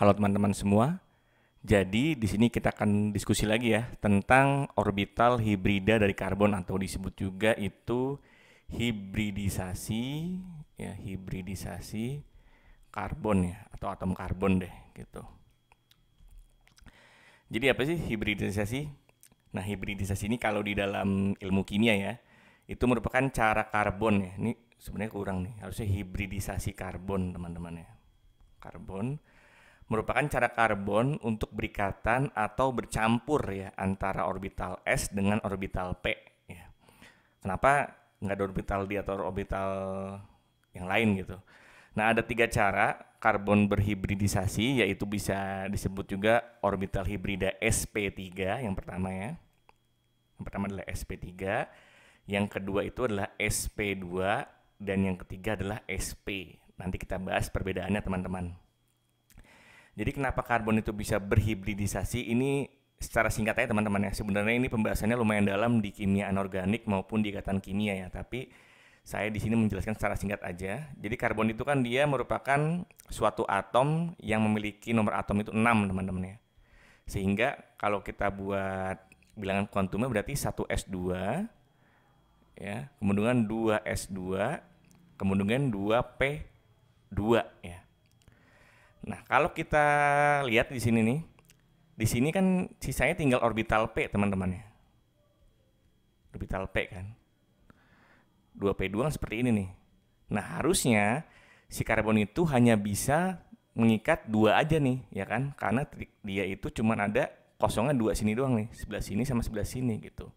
Halo teman-teman semua. Jadi di sini kita akan diskusi lagi ya tentang orbital hibrida dari karbon atau disebut juga itu hibridisasi hibridisasi karbon ya atau atom karbon deh gitu. Jadi apa sih hibridisasi? Nah, hibridisasi ini kalau di dalam ilmu kimia ya, itu merupakan cara karbon ya. Ini sebenarnya kurang nih, harusnya hibridisasi karbon teman-teman ya. Karbon merupakan cara karbon untuk berikatan atau bercampur ya antara orbital S dengan orbital P ya. Kenapa nggak ada orbital D atau orbital yang lain gitu? Nah, ada 3 cara karbon berhibridisasi, yaitu bisa disebut juga orbital hibrida sp3 yang pertama ya. Yang pertama adalah sp3, yang kedua itu adalah sp2, dan yang ketiga adalah sp. Nanti kita bahas perbedaannya teman-teman. Jadi kenapa karbon itu bisa berhibridisasi ini secara singkat aja teman-teman ya. Sebenarnya ini pembahasannya lumayan dalam di kimia anorganik maupun di ikatan kimia ya, tapi saya di sini menjelaskan secara singkat aja. Jadi karbon itu kan dia merupakan suatu atom yang memiliki nomor atom itu 6 teman-teman ya. Sehingga kalau kita buat bilangan kuantumnya berarti 1s2 ya, kemudian 2s2, kemudian 2p2 ya. Nah, kalau kita lihat di sini nih, di sini kan sisanya tinggal orbital P, teman-teman ya. Orbital P kan. 2P2 kan seperti ini nih. Nah, harusnya si karbon itu hanya bisa mengikat 2 aja nih, ya kan? Karena dia itu cuma ada kosongnya 2 sini doang nih, sebelah sini sama sebelah sini gitu.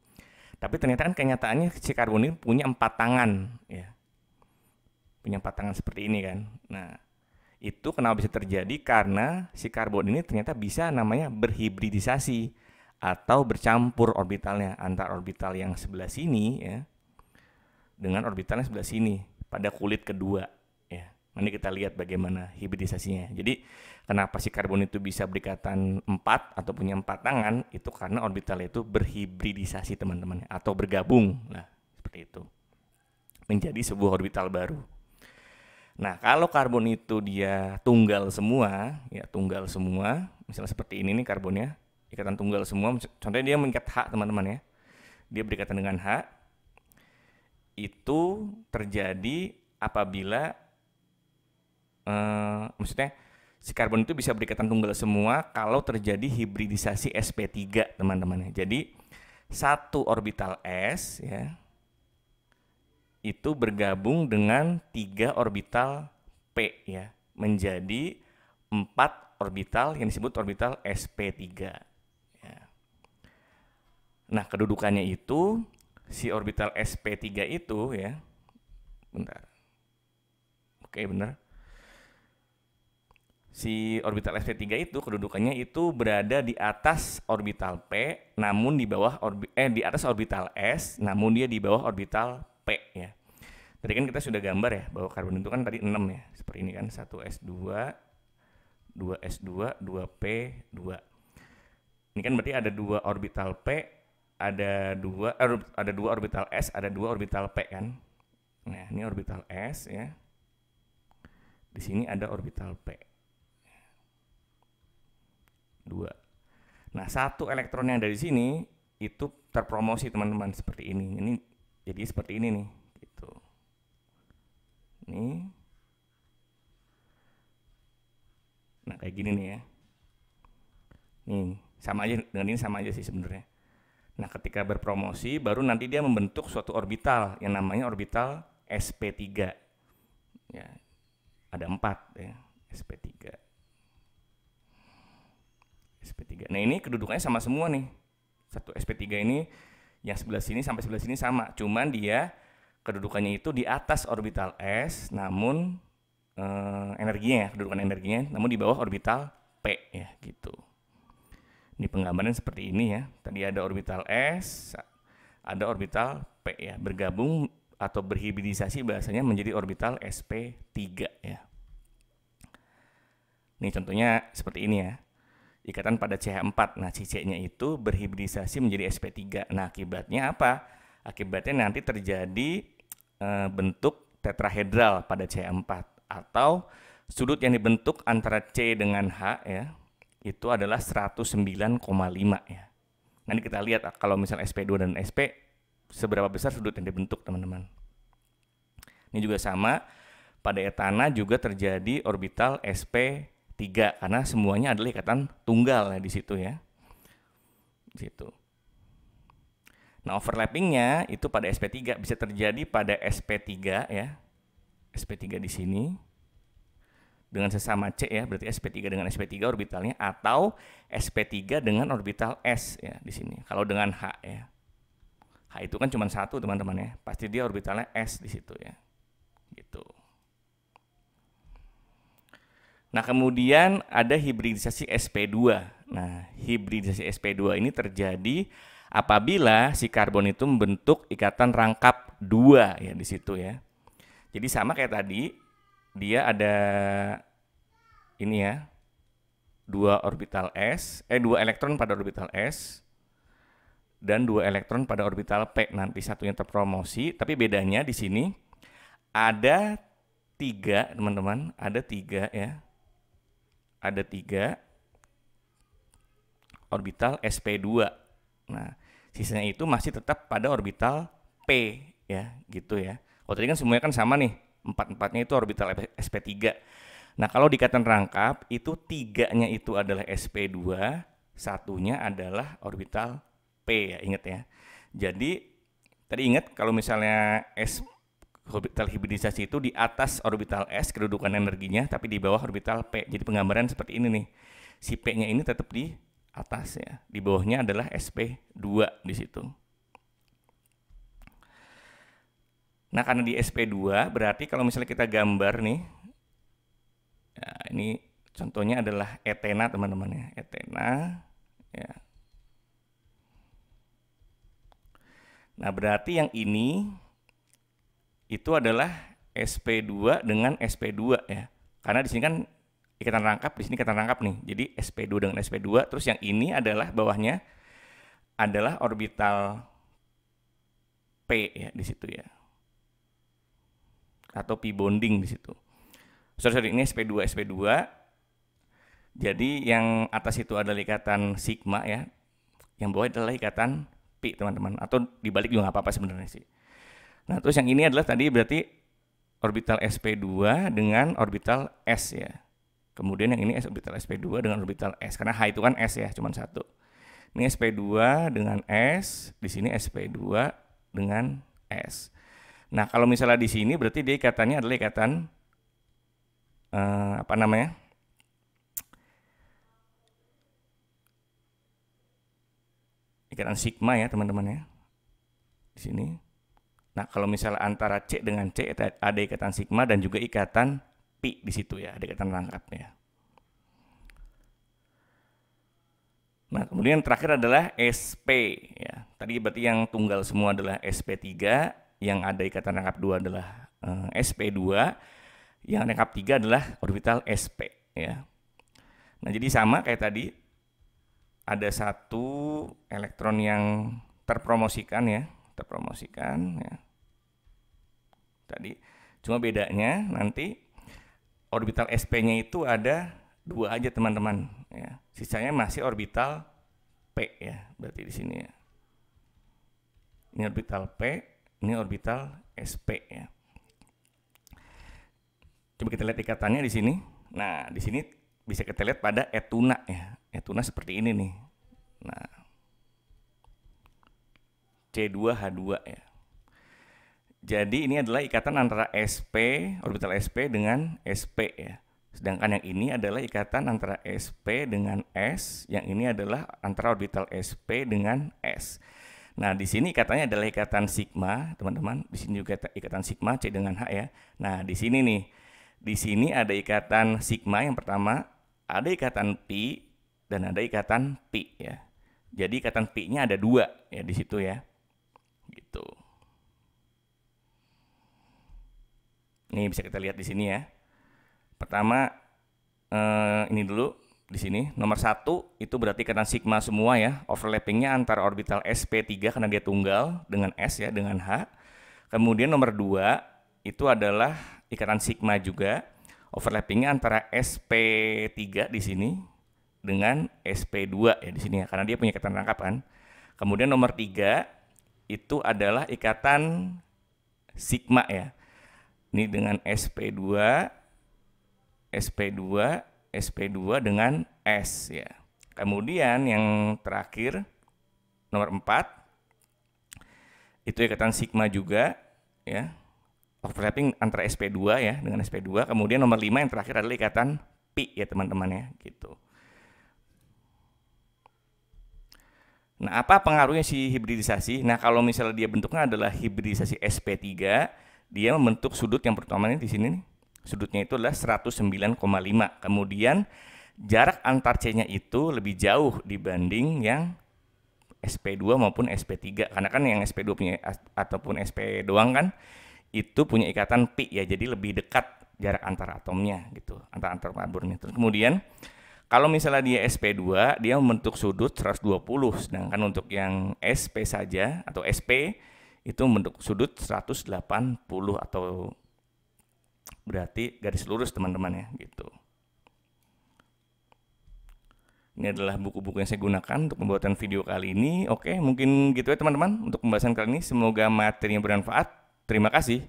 Tapi ternyata kan kenyataannya si karbon ini punya 4 tangan, ya. Punya 4 tangan seperti ini kan. Nah, itu kenapa bisa terjadi? Karena si karbon ini ternyata bisa namanya berhibridisasi atau bercampur orbitalnya antara orbital yang sebelah sini ya dengan orbital yang sebelah sini pada kulit kedua ya. Nanti kita lihat bagaimana hibridisasinya. Jadi kenapa si karbon itu bisa berikatan 4 atau punya 4 tangan, itu karena orbital itu berhibridisasi teman-teman atau bergabung lah seperti itu menjadi sebuah orbital baru. Nah, kalau karbon itu dia tunggal semua, ya tunggal semua, misalnya seperti ini nih karbonnya, ikatan tunggal semua, contohnya dia mengikat H teman-teman ya, dia berikatan dengan H, itu terjadi apabila, maksudnya si karbon itu bisa berikatan tunggal semua kalau terjadi hibridisasi sp3 teman-teman ya. Jadi satu orbital S ya, itu bergabung dengan 3 orbital P ya, menjadi 4 orbital yang disebut orbital sp3 ya. Nah, kedudukannya itu si orbital sp3 itu ya, bentar, oke bener, si orbital sp3 itu kedudukannya itu berada di atas orbital P namun di bawah di atas orbital S namun dia di bawah orbital P ya. Tadi kan kita sudah gambar ya bahwa karbon itu kan tadi 6 ya. Seperti ini kan 1s2, 2s2, 2p2. Ini kan berarti ada 2 orbital P, ada 2 orbital S, ada 2 orbital P kan. Nah, ini orbital S ya. Di sini ada orbital P. 2. Nah, 1 elektron yang dari sini itu terpromosi teman-teman seperti ini. Ini jadi seperti ini nih, gitu. Nih. Nah, kayak gini nih ya. Nih, sama aja dengan ini, sama aja sih sebenarnya. Nah, ketika berpromosi baru nanti dia membentuk suatu orbital yang namanya orbital sp3. Ya. Ada 4 ya, sp3. sp3. Nah, ini kedudukannya sama semua nih. Satu sp3 ini yang sebelah sini sampai sebelah sini sama, cuman dia kedudukannya itu di atas orbital S, namun kedudukan energinya, namun di bawah orbital P ya gitu. Ini penggambaran seperti ini ya. Tadi ada orbital S, ada orbital P ya, bergabung atau berhibridisasi bahasanya menjadi orbital sp3 ya. Nih contohnya seperti ini ya. Ikatan pada CH4. Nah, si C-nya itu berhibridisasi menjadi sp3. Nah, akibatnya apa? Akibatnya nanti terjadi bentuk tetrahedral pada CH4 atau Sudut yang dibentuk antara C dengan H ya, itu adalah 109,5 ya. Nanti kita lihat kalau misal SP2 dan SP, seberapa besar sudut yang dibentuk, teman-teman. Ini juga sama, pada etana juga terjadi orbital SP3, karena semuanya adalah ikatan tunggal ya, di situ ya. Di situ. Nah, overlappingnya itu pada SP3 bisa terjadi pada SP3 ya. SP3 di sini dengan sesama C ya, berarti SP3 dengan SP3 orbitalnya, atau SP3 dengan orbital S ya di sini. Kalau dengan H ya. H itu kan cuma satu, teman-teman ya. Pasti dia orbitalnya S di situ ya. Gitu. Nah, kemudian ada hibridisasi SP2. Nah, hibridisasi SP2 ini terjadi apabila si karbon itu membentuk ikatan rangkap 2 ya di situ ya. Jadi sama kayak tadi, dia ada ini ya, 2 elektron pada orbital S dan 2 elektron pada orbital P. Nanti satunya terpromosi, tapi bedanya di sini ada 3, teman-teman, ada 3 ya. Ada 3 orbital SP2. Nah, sisanya itu masih tetap pada orbital P ya, gitu ya. Kalau tadi kan semuanya kan sama nih, 4-4-nya itu orbital SP3. Nah, kalau di ikatan rangkap itu 3-nya itu adalah SP2, satunya adalah orbital P ya, ingat ya. Jadi tadi ingat kalau misalnya orbital hibridisasi itu di atas orbital S kedudukan energinya, tapi di bawah orbital P. Jadi penggambaran seperti ini nih. Si P-nya ini tetap di atas ya. Di bawahnya adalah SP2 di situ. Nah, karena di SP2 berarti kalau misalnya kita gambar nih, ya, ini contohnya adalah etena, teman-teman ya. Etena ya. Nah, berarti yang ini itu adalah SP2 dengan SP2 ya. Karena di sini kan ikatan rangkap, di sini ikatan rangkap nih. Jadi SP2 dengan SP2, terus yang ini adalah bawahnya adalah orbital P ya di situ ya. Atau pi bonding di situ. Sorry, ini SP2 SP2. Jadi yang atas itu adalah ikatan sigma ya. Yang bawah adalah ikatan pi, teman-teman. Atau dibalik juga nggak apa-apa sebenarnya sih. Nah, terus yang ini adalah tadi berarti orbital SP2 dengan orbital S ya. Kemudian yang ini orbital SP2 dengan orbital S. Karena H itu kan S ya, cuma satu. Ini SP2 dengan S, di sini SP2 dengan S. Nah, kalau misalnya di sini berarti dia ikatannya adalah ikatan apa namanya? Ikatan sigma ya, teman-teman ya. Di sini. Nah, kalau misalnya antara C dengan C ada ikatan sigma dan juga ikatan pi di situ ya, ada ikatan rangkapnya. Nah, kemudian terakhir adalah SP ya. Tadi berarti yang tunggal semua adalah SP3, yang ada ikatan rangkap 2 adalah SP2, yang rangkap 3 adalah orbital SP ya. Nah, jadi sama kayak tadi, ada satu elektron yang terpromosikan ya, tadi. Cuma bedanya nanti orbital SP-nya itu ada 2 aja, teman-teman ya. Sisanya masih orbital P ya, berarti di sini ya. Ini orbital P, ini orbital SP ya. Coba kita lihat ikatannya di sini. Nah, di sini bisa kita lihat pada etuna ya. Etuna seperti ini nih. Nah, C2H2 ya. Jadi ini adalah ikatan antara SP, orbital SP dengan SP ya. Sedangkan yang ini adalah ikatan antara SP dengan S, yang ini adalah antara orbital SP dengan S. Nah, di sini ikatannya adalah ikatan sigma, teman-teman. Di sini juga ikatan sigma C dengan H ya. Nah, di sini nih. Di sini ada ikatan sigma yang pertama, ada ikatan pi dan ada ikatan pi ya. Jadi ikatan pi-nya ada 2 ya di situ ya. Gitu. Ini bisa kita lihat di sini ya. Pertama ini dulu di sini nomor 1 itu berarti ikatan sigma semua ya, overlappingnya antara orbital SP3 karena dia tunggal dengan S ya, dengan H. Kemudian nomor 2 itu adalah ikatan sigma juga, overlappingnya antara sp3 di sini dengan sp2 ya di sini ya, karena dia punya ikatan rangkap kan. Kemudian nomor 3 itu adalah ikatan sigma ya. Ini dengan sp2, sp2, sp2 dengan S ya. Kemudian yang terakhir nomor 4 itu ikatan sigma juga ya. Overlapping antara sp2 ya dengan sp2. Kemudian nomor 5 yang terakhir adalah ikatan pi ya teman-teman ya gitu. Nah, apa pengaruhnya si hibridisasi? Nah, kalau misalnya dia bentuknya adalah hibridisasi sp3, dia membentuk sudut yang pertama ini di sini nih. Sudutnya itu adalah 109,5. Kemudian jarak antar C-nya itu lebih jauh dibanding yang sp2 maupun sp3. Karena kan yang sp2 punya ataupun sp doang kan itu punya ikatan pi ya, jadi lebih dekat jarak antar atomnya gitu, antar karbonnya. Terus kemudian kalau misalnya dia sp2, dia membentuk sudut 120, sedangkan untuk yang sp saja atau sp itu membentuk sudut 180 atau berarti garis lurus teman-teman ya gitu. Ini adalah buku-buku yang saya gunakan untuk pembuatan video kali ini. Oke, mungkin gitu ya teman-teman untuk pembahasan kali ini. Semoga materinya bermanfaat. Terima kasih.